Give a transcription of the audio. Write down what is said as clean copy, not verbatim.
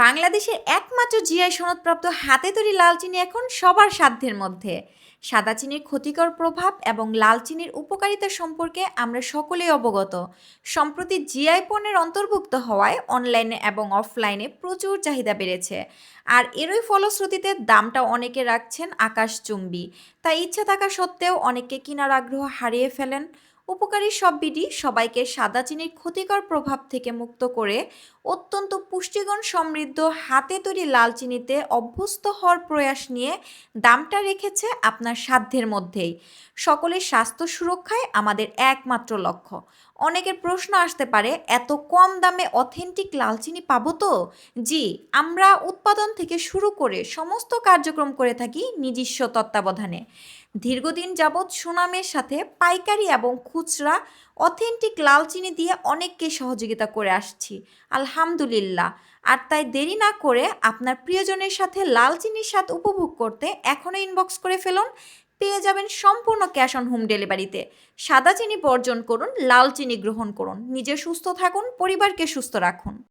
বাংলাদেশের একমাত্র জিআই সনদপ্রাপ্ত হাতে তৈরি লাল চিনি এখন সবার সাধ্যের মধ্যে। সাদা চিনির ক্ষতিকর প্রভাব এবং লাল চিনির উপকারিতা সম্পর্কে আমরা সকলেই অবগত। সম্প্রতি জিআই পণ্যের অন্তর্ভুক্ত হওয়ায় অনলাইনে এবং অফলাইনে প্রচুর চাহিদা বেড়েছে। আর এরই ফলশ্রুতিতে দামটা অনেকে রাখছেন আকাশচুম্বী। তাই ইচ্ছা থাকা সত্ত্বেও অনেকে কেনার আগ্রহ হারিয়ে ফেলেন। উপকারী সব বিধি সবাইকে সাদা চিনির ক্ষতিকর প্রভাব থেকে মুক্ত করে অত্যন্ত পুষ্টিগুণ সমৃদ্ধ হাতে তৈরি লাল চিনিতে অভ্যস্ত হওয়ার প্রয়াস নিয়ে দামটা রেখেছে আপনার সাধ্যের মধ্যেই। সকলের স্বাস্থ্য সুরক্ষায় আমাদের একমাত্র লক্ষ্য। অনেকের প্রশ্ন আসতে পারে, এত কম দামে অথেন্টিক লাল চিনি পাবো তো? জি, আমরা উৎপাদন থেকে শুরু করে সমস্ত কার্যক্রম করে থাকি নিজস্ব তত্ত্বাবধানে। দীর্ঘদিন যাবৎ সুনামের সাথে পাইকারি এবং খুচরা অথেন্টিক লাল চিনি দিয়ে অনেককে সহযোগিতা করে আসছি, আলহামদুলিল্লাহ। আর তাই দেরি না করে আপনার প্রিয়জনের সাথে লাল চিনির স্বাদ উপভোগ করতে এখনই ইনবক্স করে ফেলুন। পেয়ে যাবেন সম্পূর্ণ ক্যাশ অন হোম ডেলিভারিতে। সাদা চিনি বর্জন করুন, লাল চিনি গ্রহণ করুন। নিজে সুস্থ থাকুন, পরিবারকে সুস্থ রাখুন।